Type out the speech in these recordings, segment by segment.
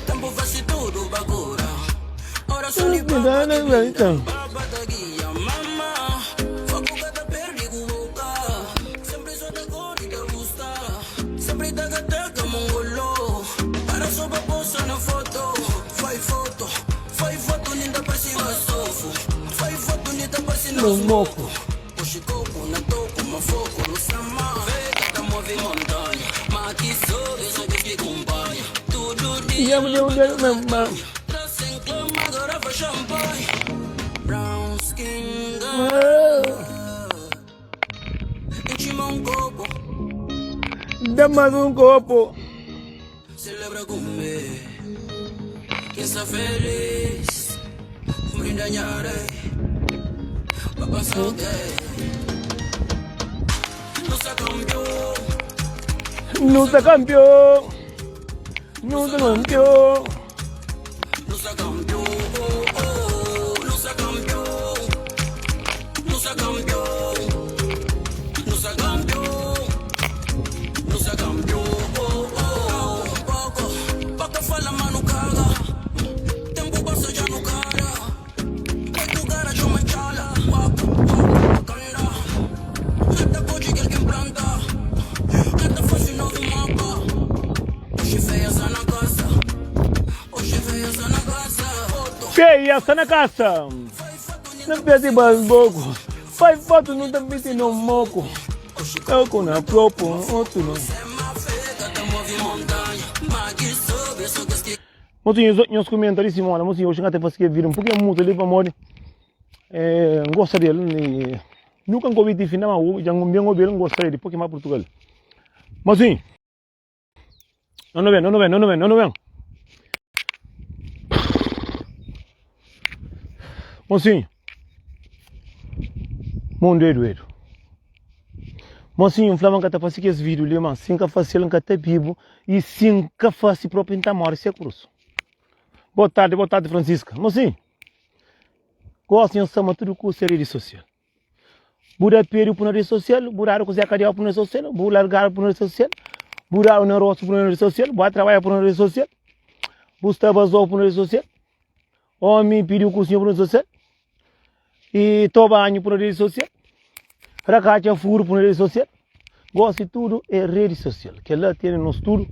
Tempo faz tudo bagura. Ora só lhe Então. baba da guia, mama. Fogo que perdi com boca. Sempre só da cor e da gusta. Sempre da gata mongolo. Para só pra postar na foto. Fai foto, ninda para cima sofo. Fai foto, ninda para cima Moco. Puxa coco, na toco, uma foco no sama. Vega da move montanha. Mas aqui sou, eu sou que acompanha. Tudo dia. Traz em clama, agora vai champanhe. Brown skin girl. Enchima copo. Dá mais copo. Celebra comer. Quem está feliz. Brinda nhare. Papá saúde. Nossa campeão. Nossa campeão. Nossa campeão. Nossa campeão. Nossa campeão. Nossa campeão. Nossa campeão. Nossa campeão. Pouco fala, mano, caga. Tempo passa já no cara. Vai tu cara, chama chala. Canda. Nada pode que alguém planta. Nada faz novo mapa. Hoje feia essa na casa. Hoje feia essa na casa. Feia essa na casa. Não pede boco. Faz foto no tapete no moco. Eu com a própria outro não. Motinho, os comentários se mola, motinho, hoje até fazer vídeo um pouquinho muito ali para morrer. Gosta dele, nunca ouvi de final, já não me ouvi, não gostaria de pouquinho mais Portugal. Motinho, não vem. Mocinho, mondeiro. Mocinho, falava que tá fazendo esse vídeo ali, mas sem que faça ele que tá vivo e sem que faça próprio entamar esse curso. Boa tarde, Francisca. Mocinho, gosto de chamar tudo com rede social. Bura período por rede social, burar com Zé Carial por rede social, burar gar por rede social, burar o rosto por rede social, burar trabalhar por rede social, buscar vazou por rede social, homem período com o senhor por rede social, e tobanho por rede social, racacha furo por rede social. Gosto de tudo é rede social, que lá tem no estudo,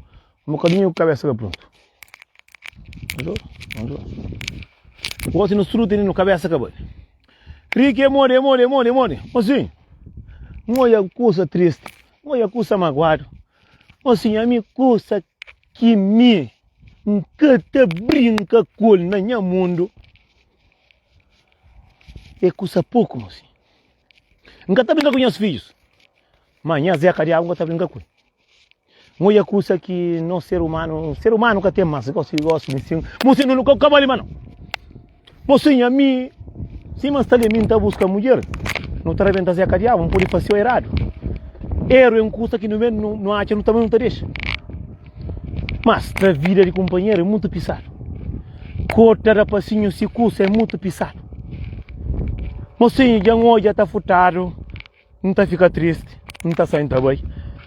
um bocadinho de cabeça pronto. Gosto no estudo tem no cabeça acabado. Rique more. Assim, não é coisa triste, não é coisa magoado. Assim, a minha coisa que me encanta brinca com no meu mundo é coisa pouco, assim. Encanta brincar com meus filhos. Manhã Zé Cariago não está brincando com ele. Não é coisa que não ser humano que tem mais, gosto de assim. Você não acaba ali, mano. Você a mim, se mas está ali, mim está buscando mulher, não está reventando Zé Cariago, não pode fazer o errado. Erro é uma coisa que não acha, não também não te deixa. Mas a vida de companheiro é muito pisado. Corta rapacinho se curso é muito pisado. Você já está furtado, não está ficando triste, não está saindo bem.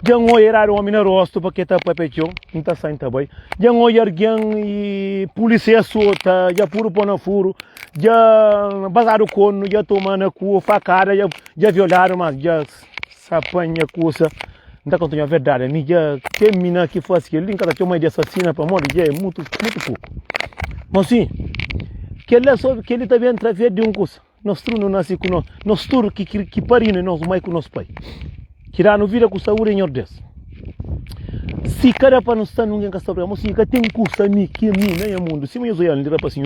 Já não era o homem no rosto porque está papechão, não está saindo bem. Já não é alguém e polícia solta, já puro pão no furo, já basaram o cono, já tomando cu, facada, já violaram, mas já se apanha coisa. Não está contando a verdade, nem já termina que faz aquilo, nem cada uma de assassina para morrer, já é muito pouco. Mas sim, que ele também através de um curso. Nós não nascemos com nós, nós todos que parimos nós mais com nosso pai. Que dá no vida com saúde em ordem. Se cada para nós está ninguém que sabe, mas se tem curso a mim que a mim nem é mundo. Se eu olhar ali para assim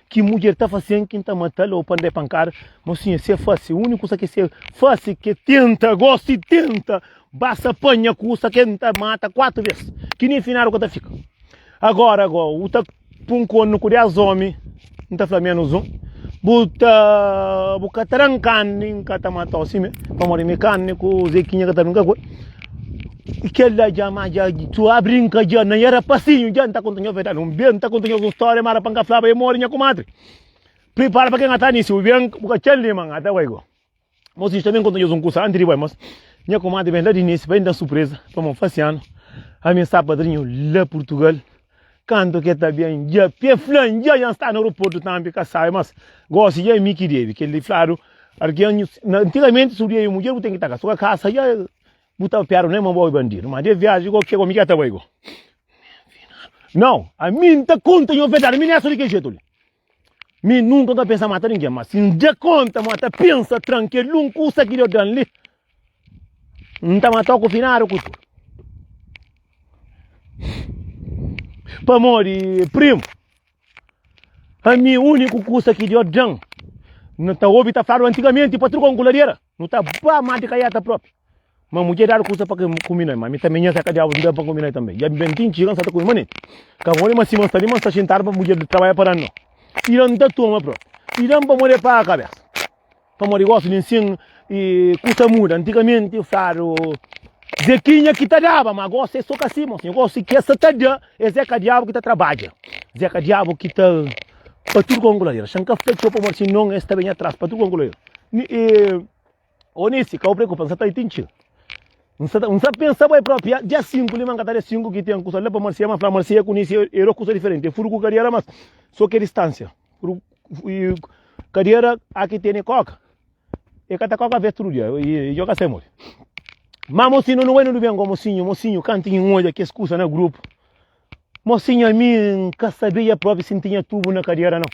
que mulher está fazendo quem está matando ou para pancar, mas sim se é fácil, o único que é fácil que tenta, gosta e tenta, basta apanha custa quem está mata 4 vezes, que nem final o que fica. Agora o tá punco no curias homem, não está flamendo os buka tarankani kata mata osime pamori mekane ko zekinya kata nunga ko ikela jama ja tu abrinka ja na yara passinho ja nta contonho veda não bem nta contonho com história mara panga flava e morinha comadre prepara para quem ata nisso o bem buka chelle man ata waigo mosi também contonho um curso andri vai mas minha comadre vem lá de nisso vem da surpresa para mon faciano a minha padrinho lá Portugal canto que tá bem, já peflan, já está no aeroporto também, que sabe, mas gosto já é Mickey Dave, que ele claro, antigamente subia a mulher, tem que estar sua casa, já botava piaro, nem mamãe bandido, mas de viagem, que é o Mickey até igual. Não, a mim tá conta, eu verdade, a mim não é só de que jeito, mim nunca tá pensando matar ninguém, mas se já conta, mata, pensa, tranquilo, nunca usa aquilo ali, não tá matando com o final, o culto. Para morrer, primo, a minha único curso aqui de Odjan, não está ouvindo, tá falando antigamente, para tu com guladeira, não está para mais de caiata própria. Mas mulher dar curso para combinar, mas também já saca de água, não dá para combinar também. Já bem tinha chegando, sabe com o mané. Acabou de mas se mostrar, mas está sentar para mulher trabalhar para não. Irão da turma própria, irão para morrer para a cabeça. Para morrer gosto de ensino e curso muda, antigamente eu falo. Zequinha que tá dava, mas gosta é só assim, moço. Eu gosto que essa tá dando, é Zeca Diabo que tá trabalha. Zeca Diabo que tá para tudo com goleiro. Chanca fecho para morrer, não está bem atrás para tudo com goleiro. Onesse, que eu preocupo, não está entendido. Não está pensando bem próprio. Dia 5, lhe manga tá 5 que tem curso lá para morrer, mas para morrer conhece era coisa diferente. Furo com carreira, mas só que distância. Carreira aqui tem coca. E cada coca vê tudo dia e joga sem morrer. Mas mocinho não é no bem como mocinho cantinho um olho que escuta no grupo. Mocinho a mim que sabia próprio se tinha tubo na carreira não.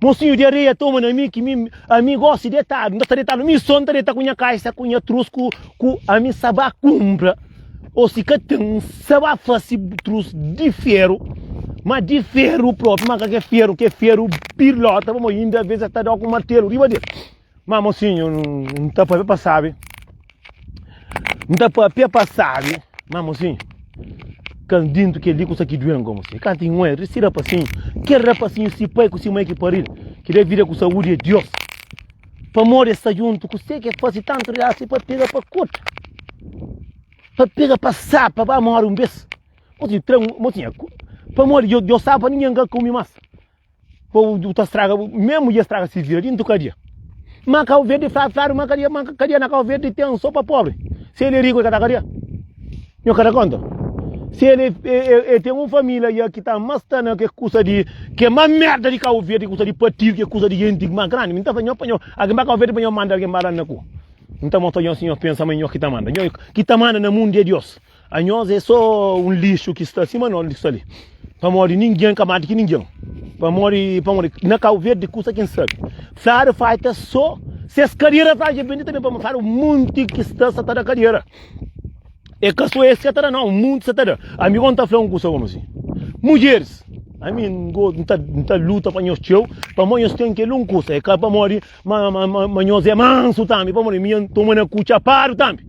Mocinho de areia toma na mim que a mim gosta de estar, não está de estar, me sonta de estar com a caixa, com a trusco, com a mim sabá compra. Ou se que tem sabá fazer trus de ferro, mas de ferro próprio, mas que é ferro pilota, vamos ainda às vezes até dar com martelo, riba dele. Mas mocinho não está para passar, sabe? Não dá para passar, mas candindo que ele consegue doer como você. Canto um é, recira rapacinho, que rapacinho se pai com se mãe que parir, que deve vir com saúde de Deus. Para morrer essa junto, que você que faz tanto assim para pegar para curta, para pegar para passar, para morrer um beijo. Mocinho, para morrer eu sabe para ninguém comer mais. Para o estraga, mesmo já estraga se vira, dentro do cadia. Mas o verde faz uma cadia na cal verde tem só para pobre. Se ele é rico, ele está eu quero conta. Se ele tem uma família que está mais tana que custa de que é uma merda de carro verde, custa de partido, que custa de gente mais grande. Então fanho panho, a que carro verde panho manda alguém para na cu. Então moto o senhor pensa melhor que tá manda. Que tá manda no mundo de Deus. A nós é só um lixo que está acima não está ali. Para morrer ninguém camada que ninguém. Para morrer na carro verde custa quem sabe. Flávio faz só se as carreiras fazem bem também para fazer um monte que está na carreira. É que só esse que não, muito se está. A mim conta falando com como assim. Mulheres, a mim não tá luta para nós tio, para nós tem que não custa, é que para morrer, mas nós é manso também, para morrer, minha toma na cucha paro também.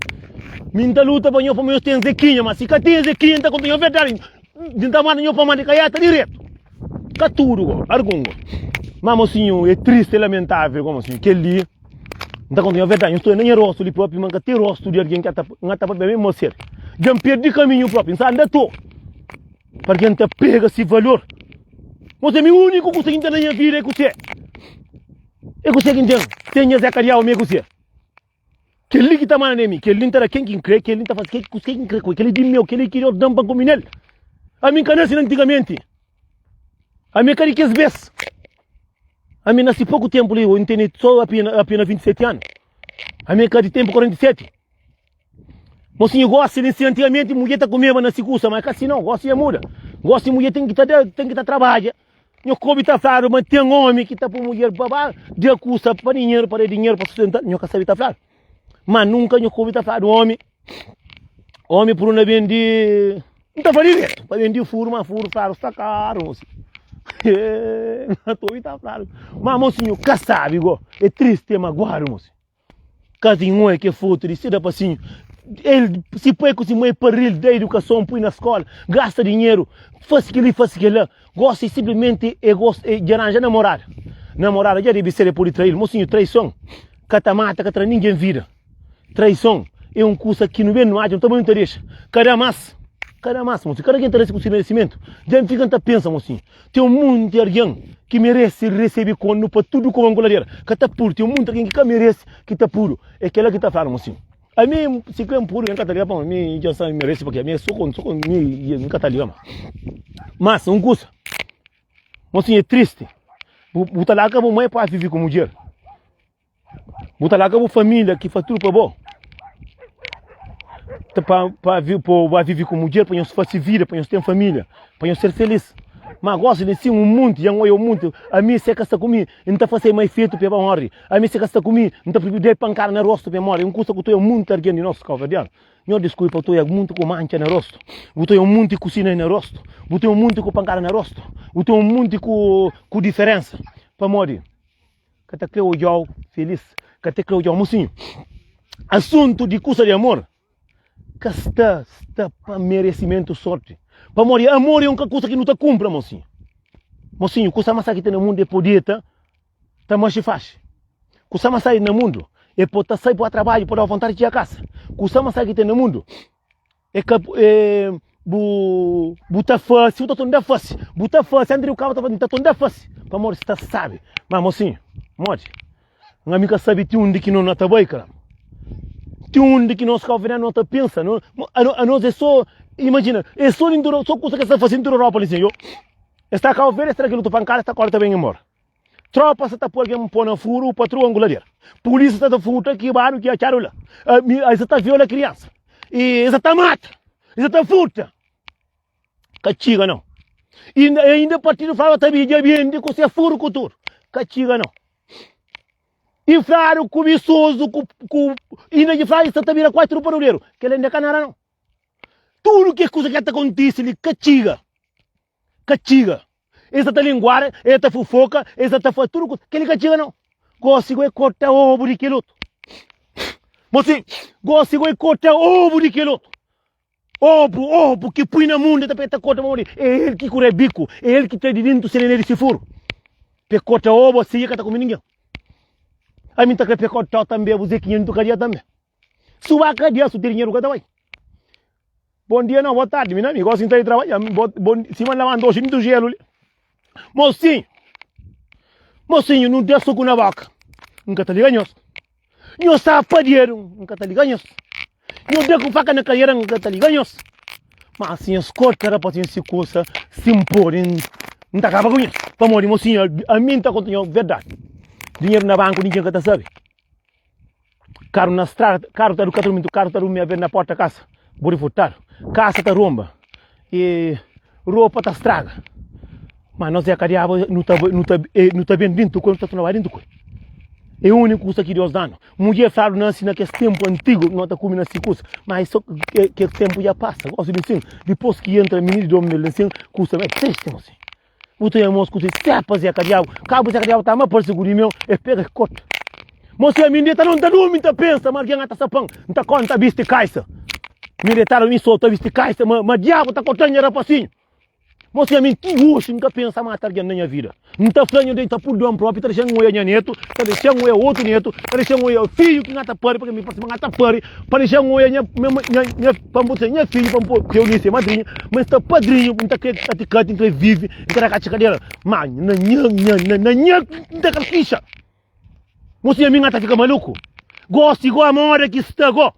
Minha luta para nós tem zequinha, mas se que tem zequinha, tá contando verdade, não tá mandando para mandar caiata direto. Caturo, argungo. Mas mocinho, é triste e lamentável como assim, que ali não está a verdade, eu estou nem rosto ali próprio, mas tem rosto de alguém que está para bem mostrar. Já perdi caminho próprio, não anda tu. Para quem te pega esse valor. Você é o único que consegue entender na vida é você. É você que entende. Tenha Zé Carial mesmo você. Que ele que está mandando em mim, que ele não está quem crê, que ele não está fazendo, quem crê, que ele de meu, que ele queria dar para comer ele. A mim canassi antigamente. A mim cari que as vezes. A mim nasci pouco tempo ali, eu entendi só apenas 27 anos. A mim cari tempo 47. Mocinho, eu gosto de antigamente, mulher está comendo na segurança, mas assim não, gosto de muda. Gosto de mulher tem que estar trabalhando. Eu como está claro, mas tem homem que está para mulher babá, de custa para dinheiro para sustentar. Eu quero saber está claro. Mas nunca eu como está claro, homem por uma vende, não está falando para vender furo, claro, está caro, mocinho. Tá claro. Mas mocinho, que sabe, é triste, mas guarda, mocinho. Casinho é que foto, de ser assim. Ele se põe com esse mãe parrilho da educação, põe na escola, gasta dinheiro, faz aquilo, gosta simplesmente de arranjar namorada. Namorada já deve ser por trair. Mocinho, traição, catamata, que ninguém vira. Traição é um curso que não vem no ar, não também interessa. Cada massa, mocinho, cada quem interessa com esse merecimento. Já fica a pensa, mocinho. Tem um mundo de alguém que merece receber quando para tudo com a angoladeira. Que está puro, tem um mundo de alguém que merece que está puro. É aquela que está falando, mocinho. A mim, se quer puro, em Catalia, para mim, já sabe, merece, porque a mim, só com mim, em Catalia. Mas, não custa. Mas, é triste. Buta lá que a mãe pode viver com mulher. Buta lá que a família que faz tudo para bom. Para viver com mulher, para nós fazer vida, para nós ter família, para nós ser feliz. Mas gosto de ser um mundo, já não é um mundo. A mim se casta comigo, não está fazendo mais feito para morrer. A mim se casta comigo, não está precisando pancar na rosto para morrer. Um custa que eu muito alguém de nosso calvadiano. Não desculpa, eu estou muito com mancha na rosto. Eu estou muito com cocina na rosto. Eu estou muito com pancar na rosto. Eu estou muito com diferença para morrer. Que até creu eu feliz, que até creu eu mocinho. Assunto de coisa de amor. Que está para merecimento sorte. Para morrer, amor é uma coisa que não te cumpre, mocinho. Mocinho, coisa mais que tem no mundo é poder, tá mais fácil. Coisa mais no mundo é poder sair para o trabalho, para a vontade de ir a casa. Coisa mais que tem no mundo é que buta fácil, buta tão fácil. Buta fácil, André o carro está fazendo tão fácil. Para morrer, você sabe. Mas, mocinho, morre. Uma amiga sabe que um de que não está bem, cara. Tem um de que nós calvarianos não está pensa. A nós é só. Imagina, é só coisa que está fazendo em Europa, assim, está cá a ver, está aqui no Tupancara, está agora também embora. Tropa está por aqui, põe na furo, o patrão anguladeiro. Polícia está futa aqui, barulho que acharam lá. Aí está viola a criança. E está mata. Está furta. Cachiga não. E ainda partido fala também de bem, de que você é furo cultura. Cachiga não. E fraro, cobiçoso, ainda de fraro, está também a 4 barulheiro. Que ele ainda canara não. Tudo que é coisa que acontece ali, cachiga. Cachiga. Essa tá linguagem, essa fofoca, essa tá tudo que ele cachiga não. Gosto de cortar ovo de quiloto. Você gosta de cortar ovo de quiloto. Ovo que põe na mundo, tá corta morrer. É ele que cura bico, é ele que tem dentro se ele se furo. Pe corta ovo assim que tá comendo ninguém. A mim tá que pe cortar também, você que não tocaria também. Suba cadeia, su dinheiro que tá vai. Bom dia, não, boa tarde, meu amigo. Assim está aí trabalhando. Cima lavando hoje, muito gelo. Mocinho, não tem suco na vaca. Nunca tá ligando. Não está dinheiro, nunca tá ligando. Não tem com faca na carreira, nunca tá ligando. Mas assim, as cortas para fazer essa coisa, se imporem, não tá acaba com isso. Para morrer, mocinho, a mim tá contando verdade. Dinheiro na banco, ninguém tá sabe. Caro na estrada, caro tá do casamento, caro tá do minha ver na porta da casa. Bori furtar. Casa tá romba. E roupa tá estraga. Mas nós é cariava, não tá bem dentro quando tá trabalhando com. É o único que Deus dá. Mulher fala nasce naquele tempo antigo, não tá comendo assim coisa. Mas só que tempo já passa. Gosto de dizer, depois que entra menino de homem, assim, custa mais triste, assim. O teu irmão escuta, se é fazer cariava, cabo de cariava tá mais por seguro meu, é pega e corta. Mas se a menina não tá dormindo, tá pensa, mas alguém tá sapão, não tá conta, viste caixa. Militaram me solta, viste caixa, mas diabo tá cortando rapacinho. Mas se a mim, que hoje nunca pensa matar alguém na minha vida. Não tá falando de tá por dom próprio, tá deixando um neto, tá deixando um outro neto, tá deixando um filho que ngata pare, porque me passa ngata pare, para deixar um minha filho, para eu disse madrinha, mas tá padrinho, não tá caticado, não vive, não tá caticado, mas na tá caquicha. Mas se a mim ngata fica maluco, gosta igual a mora que está agora.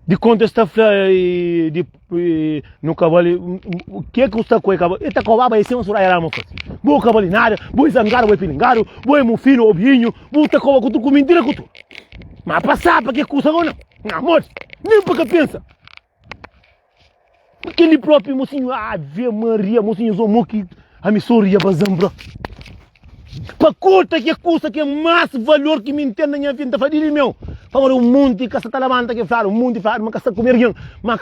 De quanto está no cavalo, o que é que está com o cavalo? Está com a baba e se não surá era uma coisa. Boa cavalinada, boa zangaro, boa pilingaro, boa mufino, obinho, boa tá com a mentira com tu. Mas passar para que custa agora? Não, amor, nem para que pensa. Aquele próprio mocinho, Ave Maria, mocinho, zomo que a me sorria bazambra. Para conta que custa que é mais valor que me entende na minha vida, família meu. Para o mundo que está lavando que faro, o mundo faro, mas está comer alguém, mas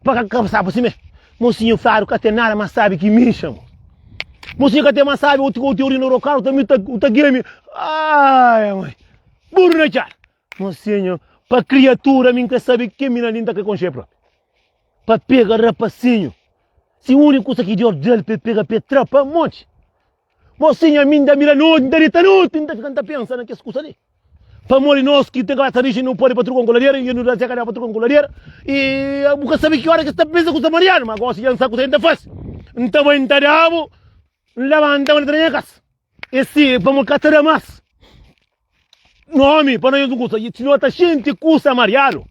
para que sabe assim mesmo. Mocinho faro que tem nada, mas sabe que me chama. Mocinho que tem mais sabe o teoria no local também tá game. Ai, mãe. Burro na char. Mocinho, para criatura mim que sabe que mina linda que conche próprio. Para pegar rapacinho. Se o único coisa que Deus dele para pegar petra para monte. Mocinho, a mim da mira não, da rita não, ainda ficando pensando que coisa ali. Para morrer nós que tem que estar não pode para trocar com ladeira, e não dá para trocar com ladeira, e a boca sabe que hora que está pensando com o Mariano, mas agora se já não sabe o que ainda faz. Então vai entrar abo, levanta uma treina casa. E se vamos catar mais. nome, para nós não custa. Se não está gente custa mariado,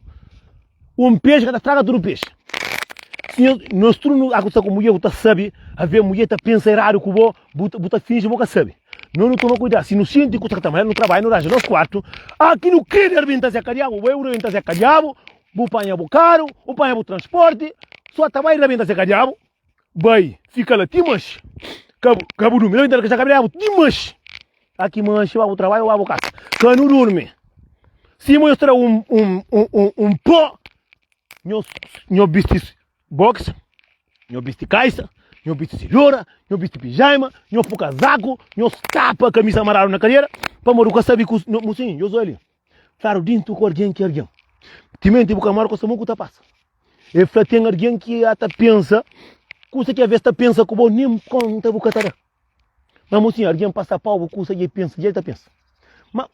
peixe que traga tudo peixe. Nós tudo a coisa com mulher, você sabe, a ver mulher está pensa errado com você finge boca sabe. Não toma cuidado, se não sente que está trabalhando no trabalho, no rancho, nos quartos, aqui no que de se cariabo, o euro de se cariabo, o panha o caro, o panha o transporte, só trabalho de se cariabo, vai, fica lá, timas, cabo do milhão de se cariabo, timas, aqui manche, o trabalho, o casa, cano dorme. Se mostra pó, nós vestimos boxe, nós vestimos caixa, nós vestimos senhora, nós vestimos pijama, nós põe casaco, nós tapa a camisa amarela na cadeira, para morrer com sabe que mocinho, eu sou ali. Claro, dentro com alguém que é alguém. Timente o camaro com essa mão que tá passa. E tem alguém que até pensa, coisa que a vez pensa que vou nem conta o catará. Mas mocinho, alguém passa pau, coisa que pensa, já pensa. Mas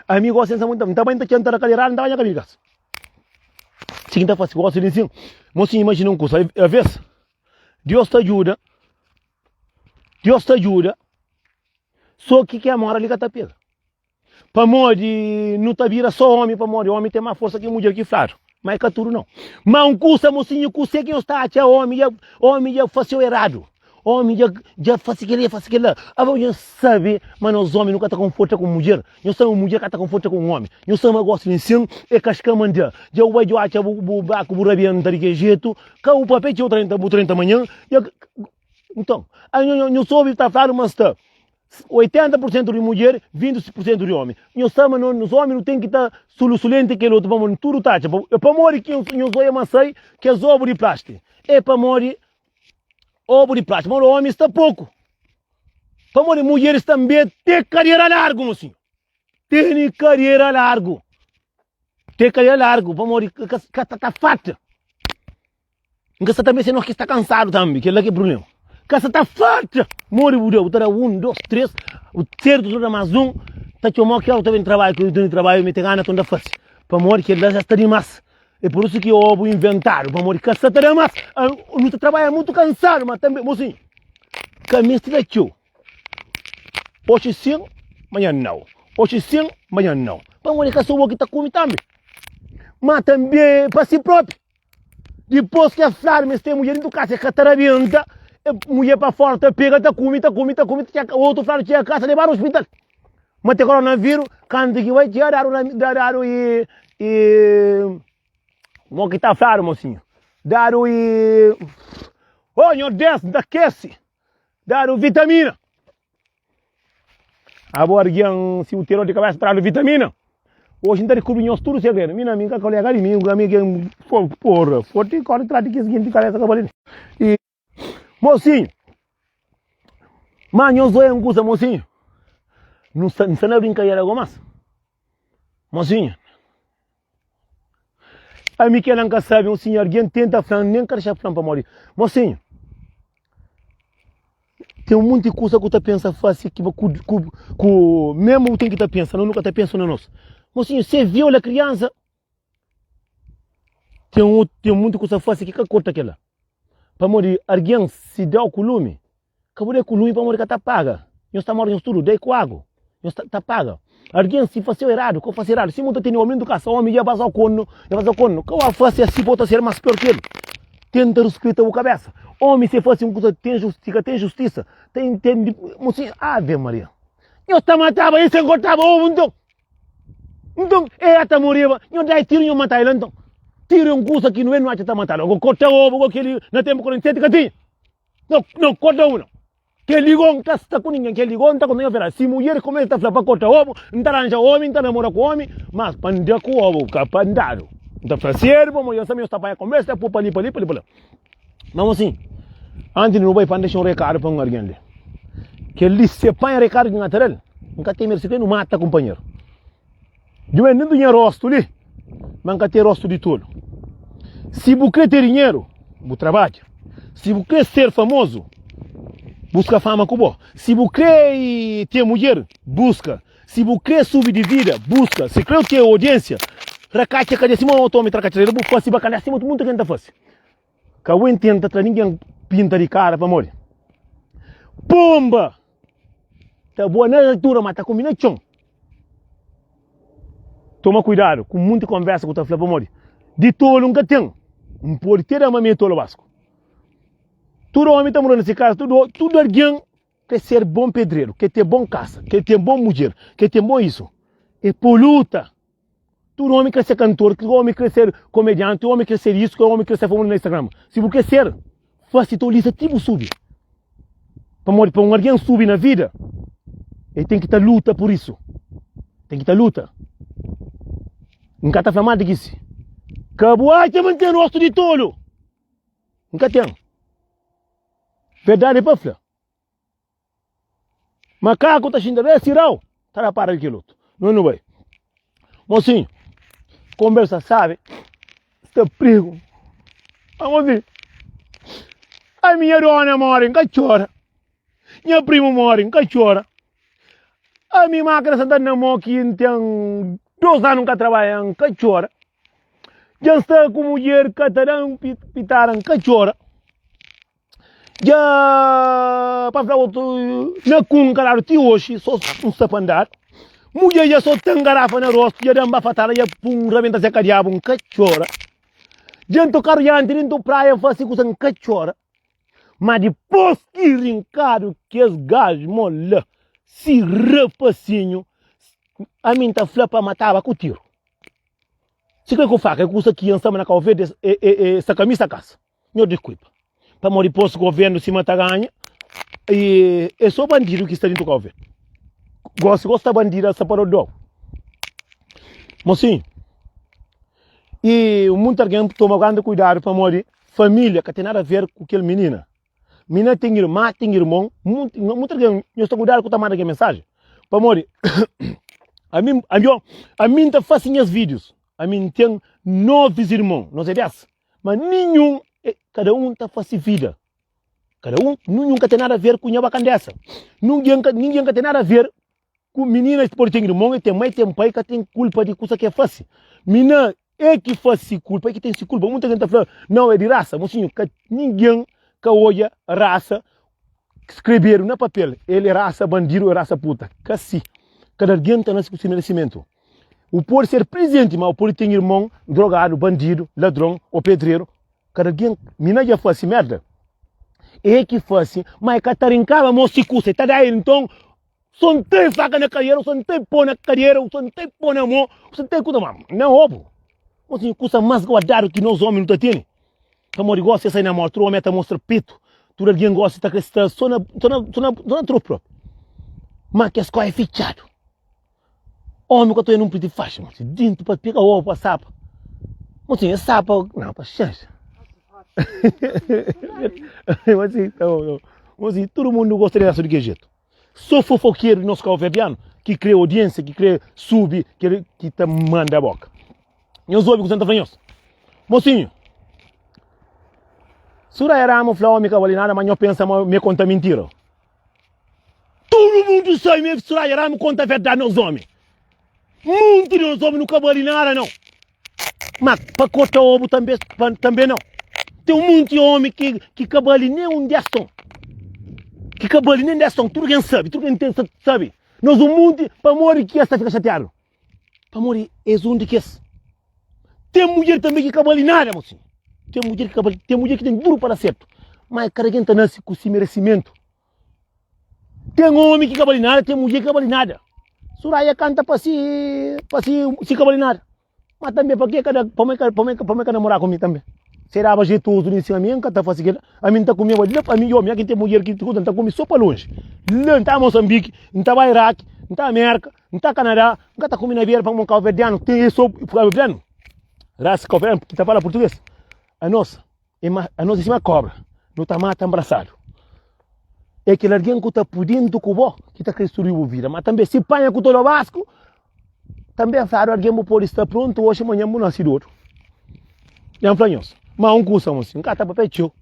amigo, você não está bem, está entrar a cadeira, não está bem a cadeira. Se não faz gosto de ensino, mocinho, imagina um curso, a vez, Deus te ajuda, só que a mora ali que está pega. Para morrer, não está vira só homem, para morrer, homem tem mais força que mulher que claro, mas é tudo não. Mas um curso, mocinho, curso que não está, homem já faz o errado. Homem já faz aquilo, a gente sabe, mas os homens nunca estão confortáveis com mulher. Nós somos mulher que está confortável com homem. Nós somos gosto de ensino e cascamanda. Já o vai de acha o baco o rabiano de jeito, que o papel tinha 30 manhã. Então, nós soube estar falando, mas está 80% de mulher, 20% de homem. Nós somos, os homens não tem que estar solucionando aquele outro, vamos tudo taxa. É para morrer que nós olhamos sei que é ovo de plástico. É para morrer ovo de plástico, mas o homem está pouco. Para morrer mulheres também tem carreira larga, mocinho. Tem carreira larga. Para morrer, que está fata. Que também se não que está cansado também, que é lá que é problema. Que está fata. Morre o dia, 1, 2, 3, o terceiro do mais um, está chamando que eu também trabalho, que eu tenho trabalho, me tem gana toda fácil. Para morrer que ele já está demais. É por isso que eu vou inventar, para morrer cansado mais. Não trabalha muito cansado, mas também, mocinho, caminho está tio. Hoje sim, amanhã não. Hoje sim, amanhã não. Para morrer cansado, que está comendo também. Mas também para si próprio. Depois que a flor me tem mulher em casa, que está rabiando, mulher para fora, pega, está comendo, o outro flor tinha a casa, levar ao hospital. Mas tem coronavírus, quando que vai tirar o que está claro, mocinho? Dar o olha, desce, aquece. Dar o vitamina. Agora, se o tirou de cabeça para a vitamina, hoje não tem cubinhos tudo segredo. Minha colega ali, minha amiga, porra, forte, corre, trate que seguinte cabeça acabou. E, mocinho, mas eu sou coisa, mocinho. Não sei brincadeira algo mais. Mocinho. A mim que ela nunca sabe, um senhor, alguém tenta falar, nem quer deixar falar para morrer. Mocinho, tem um monte de coisa que você pensa fácil, que mesmo tem que estar pensando, nunca está pensando no nosso. Mocinho, você viola a criança, tem um monte de coisa fácil que corta aquela. Para morrer, alguém se dá o colume, acabou de colume para morrer que está paga. Não está morrendo tudo, daí com água, não está paga. Alguém se faz errado, que faz errado. Se muito tem homem do caça, homem já passa o cono, que eu faço assim, pode ser mais pior que ele. Tenta respeitar a cabeça. Homem se faz uma coisa, tem justiça, tem, mocinho, Ave Maria. Eu está matava, ele se encortava ovo, então. Então, até morria, eu dei tiro e eu matava ele, então. Tiro um curso aqui, não é, não está matando. Eu cortei o ovo, aquele, na tempo 47 que tinha. Não, corta o ovo, não. Que ligou, não está com ninguém, que ligou, não está com ninguém. Se mulher começa a falar para cortar ovo, não está arranjando homem, não está namorando com homem, mas para andar com o ovo, para andar. Não está fazendo servo, mas eu também estou para a conversa, para ali. Mas assim, antes não vai para deixar um recado para alguém ali. Que ele se apanha recado de natural, nunca tem mercê, não mata companheiro. De vez não tem rosto ali, mas nunca tem rosto de tolo. Se você quer ter dinheiro, você trabalha. Se você quer ser famoso, busca fama com boa. Se você quer ter mulher, busca. Se você quer subir de vida, busca. Se quer ter audiência, recate a cima do automóvel, recate a cima, faça bacana, acima do mundo que ainda faz. Que eu entendo que ninguém pinta de cara para morrer. Pomba! tá boa na altura, mas tá combinando chão. Toma cuidado, com muita conversa com o Tafla Pamori. De tolo nunca tem. Um porteiro é uma meia tolo basco. Tudo homem está morando nesse caso, tudo alguém quer ser bom pedreiro, quer ter bom casa, quer ter bom mulher, quer ter bom isso. É poluta. Todo homem quer ser cantor, todo homem quer ser comediante, todo homem quer ser isso, todo homem quer ser famoso no Instagram. Se você quer ser, faça tua lista tipo subir. Para um alguém subir na vida, ele tem que estar luta por isso. Tem que estar luta. Nunca está falando disso. Cabuai tem manter rosto de tolo. Nunca tem. Verdade é para falar. Macaco está xingando, é cirau. Está na para aquilo. Não vai. Mocinho, conversa, sabe? Está prego. Vamos ver. A minha dona mora em Cachora. Minha prima mora em Cachora. A minha máquina está na mão que tem 2 anos que trabalha em Cachora. Já está com mulher que está pitar em Cachora. Já para falar outro, na cunca lá de hoje, só um sapandar. Mulher já só tem garrafa na rosto, já dá uma fatada, já pum, rebenta se cariabo um Cachora. Já não tocaram já antes de praia, faz assim com um Cachora. Mas depois que rincado que as gajos mola, se rapacinho, a mim tá flapa matava com tiro. Se que eu faço, é que aqui em cima na calveira, essa camisa casa. Meu desculpa. Para morrer depois o governo se mata ganha, e é só bandido que está dentro do governo. Gosta bandido, essa para o dó. Mocinho, e muito alguém toma grande cuidado para morrer. Família, que tem nada a ver com aquele menina. Menina tem irmã, tem irmão. Muito alguém, eu estou cuidado com o tamanho da mensagem. Para morrer. A mim está fazendo os vídeos. A mim tem 9 irmãos, não sei dessa. Mas nenhum, cada um está fazendo vida. Cada um, nenhum que tem nada a ver com a bacandessa. Ninguém que tem nada a ver com meninas que tem irmão, tem mãe, tem pai que tem culpa de coisa que é fácil. Menina é que faz culpa, é que tem culpa. Muita gente está falando, não é de raça, mocinho, que ninguém que olha raça, escreveram no papel, ele é raça bandido, é raça puta. Que assim, cada alguém está nesse merecimento. O pode ser presidente, mas o pode ter irmão, drogado, bandido, ladrão ou pedreiro. Cada alguém, menina já faz merda. É que faz, mas que está rincava, moço, custa, está daí, então, só tem faca na carreira, só tem pão na carreira, só tem pão na mão, só tem coisa, não é óbvio. Moço, custa mais guardado que nós homens não temos. Como eu gosto de sair na moto, o homem está mostrando pito, todo alguém gosta de estar só na tropa. Mas que as coisas é fechado. Homem que eu estou indo um pito faixa, moço, dentro para pegar ovo para sapa. Moço, é sapa, não, para chance. Mas todo mundo gostaria de daquele jeito. Só fofoqueiro nosso calverdiano que cria audiência, que cria sub, que te manda a boca. Eu sou o Santa Franhoso. Mocinho, sura era amo flor me cavalinada, mas eu penso me conta mentira. Todo mundo sabe me sura era me conta a verdade nos homens. Muito de nós homens não cavalinada não. Mas para cortar ovo também não. Tem muito de homem que cabalinha um destão. Que cabalinha um destão, tudo quem sabe, tudo quem tem, sabe. Nós um mundo para morrer que essa fica chateado. Para morrer é um de que esse. Tem mulher também que cabalinada, mocinho. Tem mulher que tem duro para certo. Mas cada quem está nasce com esse merecimento. Tem homem que cabalinada, tem mulher que cabalinada. Suraya canta para se cabalinada. Mas também para que para namorar comigo também. Será que jeitoso em cima minha, está fazendo a mim está comigo, a mim eu, que tem mulher que está comigo só para longe. Não está Moçambique, não está Iraque, não está América, não está Canadá, não está comigo na beira para um calverdiano, tem isso calverdiano. Raça calverdiano, que está falando português. A nossa em cima cobra, não está mata abraçado. É que alguém que está podendo do cubo, que está construindo a vida, mas também se panha com todo o Vasco, também é claro, alguém pode estar pronto hoje, amanhã, não nasce do outro. É um planhoso. Mas um curso, mocinho, nunca está para pedir.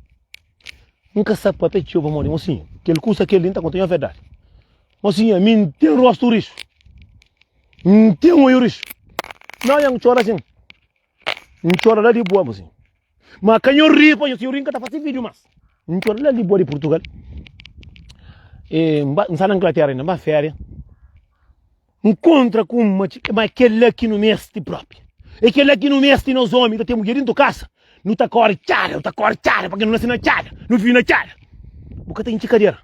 Nunca sabe para pedir, vamos morrer, mocinho. Aquele curso aquele não está contando a verdade. Mocinho, a mim tem rosto rico. Tem um rico. Não é um chora assim. Um chora lá de boa, mocinho. Mas quem eu rio, eu rio, nunca está fazendo vídeo mais. Um chora lá de boa de Portugal. Não na Inglaterra ainda, mas férias. Encontra com uma chica, mas aquele aqui no mestre próprio. Aquele aqui no mestre nos homens, ainda tem mulher dentro de casa. Não tá corchara, porque não nasce na chara, não vive na chara. Porque tem chicadeira.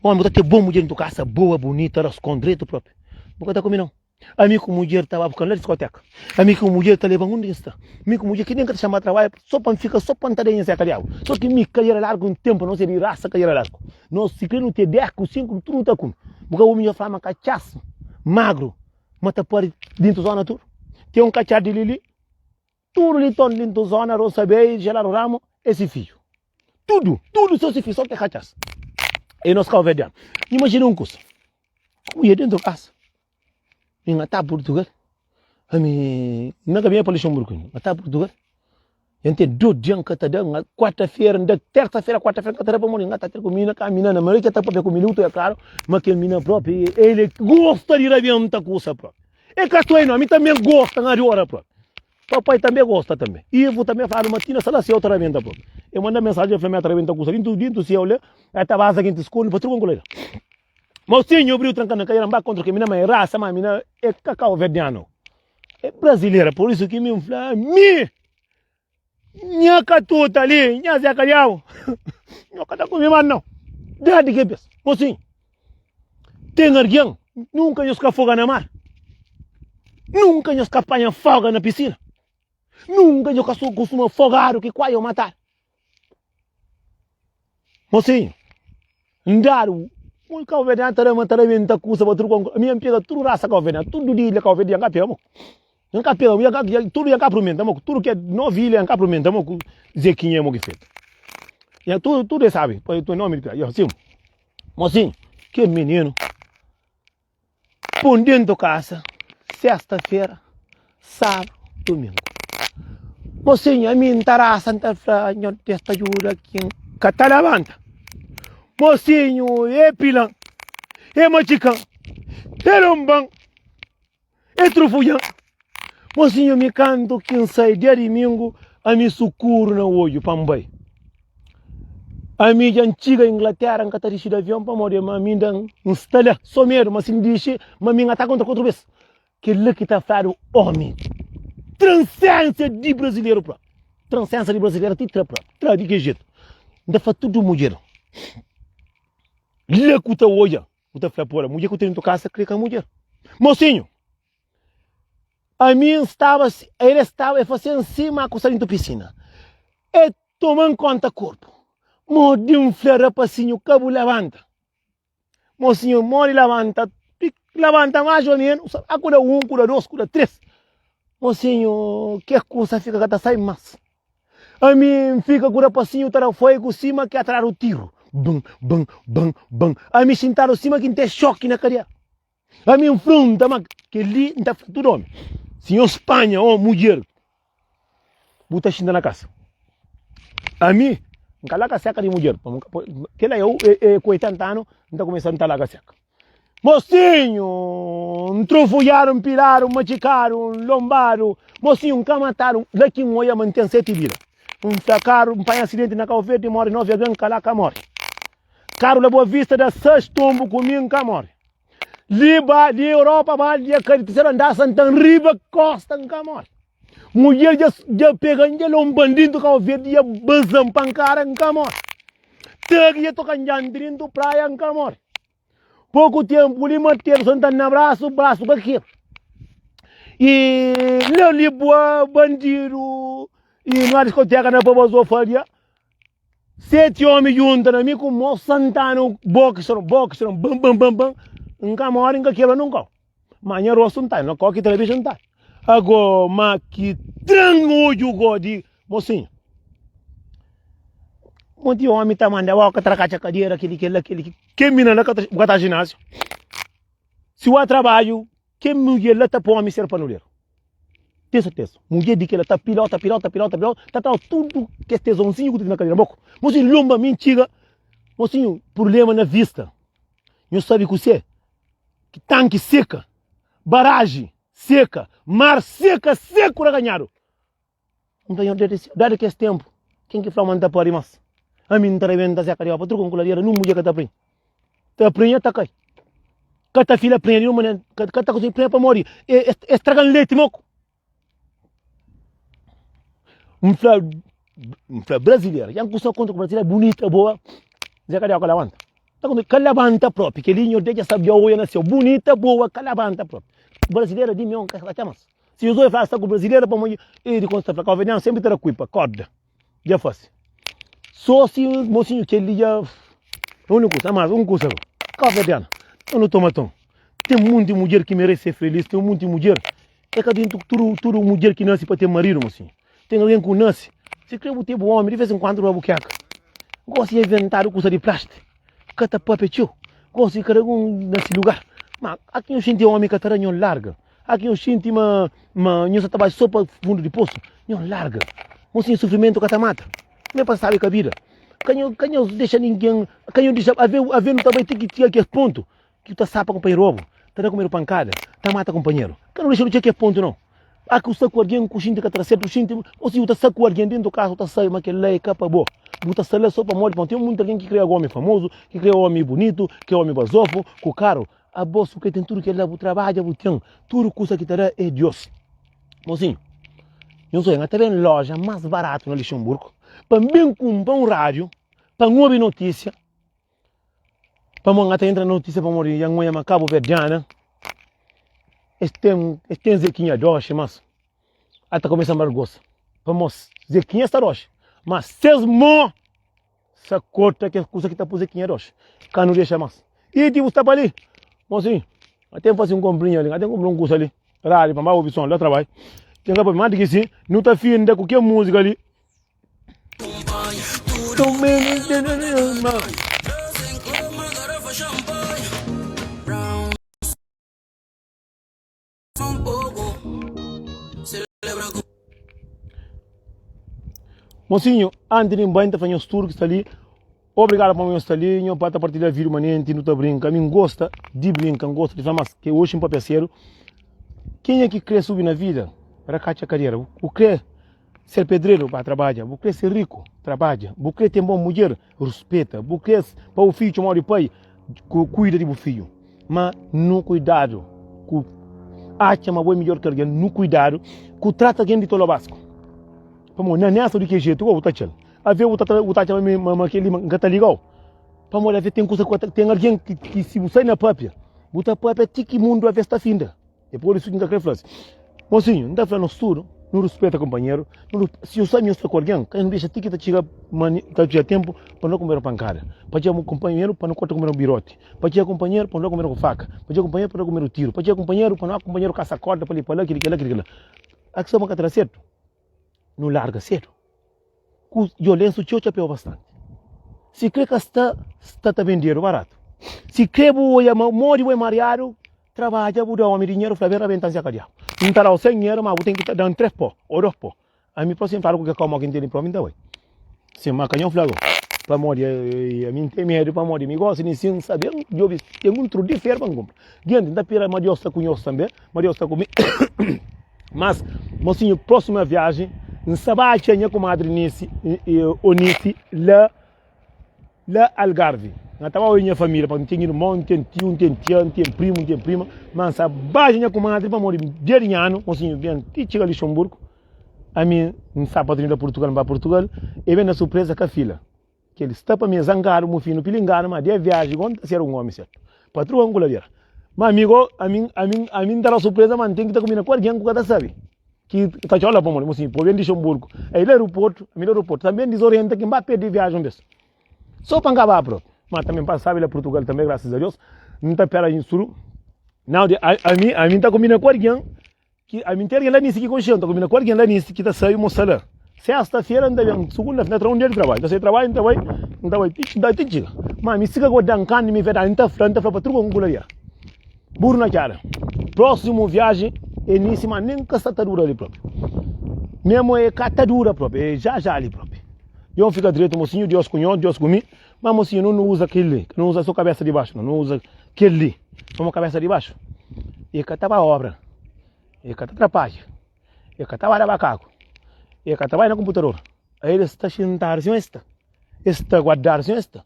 Homem, você tem boa mulher dentro de casa, boa, bonita, rascondreto próprio. Porque tá comigo não. A mim com mulher estava buscando na discoteca. A mim com mulher está levando onde está. A mim com mulher que nem quer chamar trabalho, só para ficar, só para estar em Zé Calhau. Só que me carreira largo um tempo, não seria raça carreira largo. Nós se quer não ter 10 com 5, tudo está com. Porque o meu fala cachaço, magro, mas tá por dentro da zona tudo. Tem um cachar de lili, tudo ali dentro da zona, não saber, gelar o ramo, esse filho. Tudo só se fez, só que é cachaço. E nós ficamos vendo. Imagina um curso. Mulher dentro da casa. Ngata Portugal, ami naga minha polícia Luxemburgo, ngata Portugal. Gente do dia que tá dando quarta-feira, terça-feira, quarta-feira que tá para morrer, ngata ter comida, caminhando, na maioria tá para comer minuto é claro, mas que mina própria, ele gosta de ir avião tá coisa própria. É castoeiro, a mim também gosta na hora própria. Papai também gosta também. E eu vou também falar matina, sala se outra venda própria. Eu mando mensagem para minha traventa coisa, dentro se olha, até base aqui em escola, para tudo com colega. Mocinho abriu trancando a cadeira contra que mina é raça, mas mina é cacau verdiano. É brasileira, por isso que me fala, minha catuta ali, minha Zé Calhau. Não cata comigo, mas não. Deixa de que pensa. Mocinho, tem arguião, nunca nos afoga na mar. Nunca nos apanha foga na piscina. Nunca nos costuma afogar o que quase eu matar. Mocinho, andar o calveniano tá vendo coisa para tudo a minha pega tudo raça calveniano tudo dia calveniano cá pego nunca pego tudo ia cá pro menta tudo que é novilha cá pro menta mo zequinha mo que feito e tudo sabe põe teu nome aí assim mocinho que menino por dentro da casa sexta-feira sábado domingo mocinho a mim tará Santa Franha testa jura aqui catalavanta. Mocinho, é pilão, é machicão, é lombão, é trufujão. Mocinho, me canto quem sai de domingo a me sucuro no olho, pambai. A minha antiga Inglaterra, em catariche de avião, para morrer, mas me dá um estalha, someiro, mas se diz, mas me ataca contra vez. Que ele que está fazendo homem. Transcendência de brasileiro, próprio. Transcendência de brasileiro, titra próprio. De que jeito? Ainda faz tudo mulher. Lhe cuta hoje, cuta flapora, mulher que tem em casa, crê que é mulher. Mocinho, a mim ele estava fazendo cima a coisa dentro da piscina. E tomando conta do corpo. Mordi um flare passinho, cabo levanta. Mocinho, morre levanta mais ou menos, a cura 1, cura 2, cura 3. Mocinho, que coisa fica que sai mais. A mim fica cura passinho, tá foi com cima que atrás o tiro. Bum, bum, bum, bum. A mim sentaram cima que tem choque na cadeira. A mim enfrenta, mas que ali não está tudo homem. Senhor Espanha, ou mulher, bota xinda na casa. A mim, não calaca seca de mulher. Que ela é com 80 anos, não está começando a talaga seca. Mocinho, trofulharam, pilaram, machucaram, lombaram. Mocinho, camataram. Daqui um olha mantém 7 vidas. Fracaram, pai acidente na calvete, morre 9 anos, calaca morre. Caro da Boa Vista da 6 tombo comigo, cá morre. Liba, de Europa, mas de Cariticeira, andar Santana, Riba, Costa, cá morre. Mulher já pegando um bandido, calvete, já bazam, pancara, cá morre. Teg, já tocando jandrindo, praia, cá morre. Pouco tempo, lima, ter Santana, braço para quebra. E não liba, bandido. E na discoteca na Papazofaria, 7 homens juntos, na minha como Santano, boxeram, bam, bam, bam, bam, nunca morre, nunca quebra, nunca. Manhã rosto não tá, não qualquer televisão não tá. Agora, mas que trango o de mocinho. Muito homem tá mandando a tracar a cadeira, aquele, que mina na cata ginásio. Se o trabalho, que mulher lá tá para homem ser panuleiro. Tem certeza. Mulher de que ela está pilota, tá tudo que é tesãozinho que tem na cadeira. Mocinho, lomba, mentira. Mocinho, problema na vista. Eu sabe o que você? Que tanque seca, barragem seca, mar seca, seco para ganhar. Não tenho dado que esse tempo, quem que fala manda para mais? A mim não está vendo a cadeira, para tu com coladeira, não mulher que está bem. Tá prenha tá cai. Cata filha prenha não mané, cata coisa prenha para morrer. Estraga leite moco. Mfla brasileira, já custa contra o brasileiro bonita boa. Já cadê a calabanta? Tá com calabanta própria, que linho de já sabe o nasceu bonita boa calabanta própria. Brasileira de mion que mas. Se usou e faz com brasileira para morrer, ele consta para cá, sempre terá cuipa, corda. Já faz. Só se o mocinho que ele já único, tá mais um curso. Calveniano. Eu não tomo tão. Tem muita mulher que merece ser feliz, tem muita mulher. É que dentro tudo mulher que nasce para ter marido, mocinho. Tem alguém que nasce. Se quer ter bom homem, de vez em quando rouba o que é. Gosto de inventar o curso de plástico. Cata papel. Gosto de carregar nesse lugar. Mas aqui eu sinto homem que está larga. Aqui eu sinto uma não se trabalha só para fundo de poço. Não larga. Mocinho sofrimento que está mata. Não é para saber que a vida. Canho deixa ninguém. Canho deixa a ver no trabalho tem que tirar que é ponto. Que tu sabe companheiro roubo. Tá comendo pancada. Tá mata companheiro. Canho deixa no que é ponto não. Aqui o saco alguém com o cinto que está certo, o cinto, ou se o saco alguém dentro do carro, está saindo, mas que lei é capa boa. Buta sala só para morrer, tem muita gente que cria homem famoso, que cria homem bonito, que é homem basofo, com caro. A bolsa que tem tudo que ele leva, trabalha, tudo custa que terá é Deus. Mocinho, eu sou até bem loja mais barato no Luxemburgo, para bem comprar um rádio, para ouvir notícia, para mim até entrar notícia para morrer, já não é Cabo Verdeana. Este Zequinha doce, mas até começa a mar gosto. Vamos, Zequinha está doce, mas seus mó, essa corta que é coisa que está por Zequinha doce, cano deixa mais. E tipo está para ali, mocinho, até fazer um comprinho ali, até comprar um curso ali, rádio para mais ouvir som, lá trabalho. Tem que mais que sim, não está fim de qualquer música ali. Mocinho, antes de ir embora, fazer um tour que está ali. Obrigado por estar ali. Eu para partilhar vídeo manente, não está brincando. A mim gosta de brincar, gosta de falar, mas que hoje em papel. Quem é que quer subir na vida? Para cá a carreira. O quer ser pedreiro para trabalhar. O quer ser rico, trabalha. O quer ter boa mulher, respeita. O quer para o filho chamar de pai, cuida do filho. Mas no cuidado, acha uma boa melhor que alguém, no cuidado, que trata alguém de todo o básico. Pamo na nessa do que jeito o tachel a ver o tachel aquele gata legal pamo lá ver tem coisa tem alguém que se você na papia buta papia tiki mundo a festa finda e por isso que ainda quer falar mocinho não dá para no estudo não respeita companheiro se eu sei me está com alguém que não deixa tiki tá chega tá tempo para não comer pancada para ter um companheiro para não comer um birote para ter companheiro para não comer com faca para ter companheiro para não comer o tiro para ter companheiro para não companheiro caça corda para ali para lá aquilo aqui só uma catara certo não larga cedo. Com violência, o tio chapéu bastante. Se crê que está vendendo barato. Se crê que o mori o mariado, trabalha, o homem dinheiro, para ver a ventana cadê. Não está lá o dinheiro, mas tem que dar 3 pó, ou 2 pó. A mim, próximo, falo que calma quem tem para mim, também. Se macanhão flago, para morrer, a mim tem medo para morrer. Me gosta de sim saber, eu tenho muito de ferro para comprar. Diante da pira, mas eu estou com nós também, mas eu estou comigo. Mas, mocinho, próxima viagem, não sabe a minha comadre Nisi, lá Algarve. Não estava a minha família, para não ter irmão, tem tio, tem tia, tem prima, mas sabe a minha comadre para morrer de ano, mocinho, bem, chega a Luxemburgo, a mim, não sabe para Portugal, para Portugal, e vem a surpresa com a filha, que ele está para me zangar, meu filho, pilingar, mas de viagem, quando ser um homem certo, patrão angularia. Mas amigo, a mim dá a surpresa, mas tem que estar comigo com alguém que cada sabe. Que está olhando para mim, assim, por vem de Luxemburgo. Aí o aeroporto, também desorienta que vai perder viagem desse. Só para acabar, bro. Mas também para saber lá Portugal também, graças a Deus, não está pera em suru. Não, a mim está comigo com alguém que a mim tem alguém lá nisso que consciente, está comigo com alguém lá nisso que está saindo moçada. Sexta-feira ainda vem, segunda-feira um dia de trabalho. Então você trabalha, não vai, tiga. Mas me siga com dancando, me vê da frente para tudo com gularia. Burro na cara. Próximo viagem é nisso, mas nem catadura ali próprio. Mesmo é catadura próprio, é já ali próprio. Eu fico direito, mocinho, Deus cunhou, Deus comigo, mas mocinho não usa aquele, não usa só cabeça de baixo, não usa aquele, só cabeça de baixo. E catava a obra, e catava atrapalha, e catava arabacaco, e catava na computador. Aí ele está sentado assim, esta guardar assim, esta.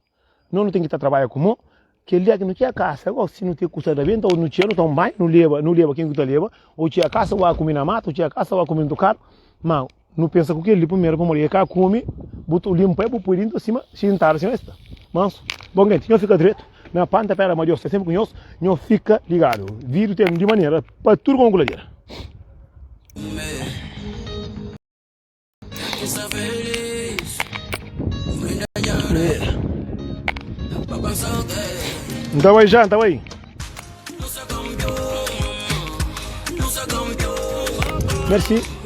Não tem que estar trabalhando como que ele que não tinha caça, agora se não tem custa da venda, ou não tinha, não banho, não leva quem que leva, ou tinha caça, vai comer na mata, ou tinha caça, vai comer no carro, mas não pensa que ele primeiro para morrer, cá come, bota o limpo, bota por dentro, acima, se entrar assim, está, manso, bom gente, não fica direito, minha panta pera, mas eu sempre conheço, não fica ligado, vídeo tem de maneira, para tudo com goladeira. Então aí já, então aí. Merci.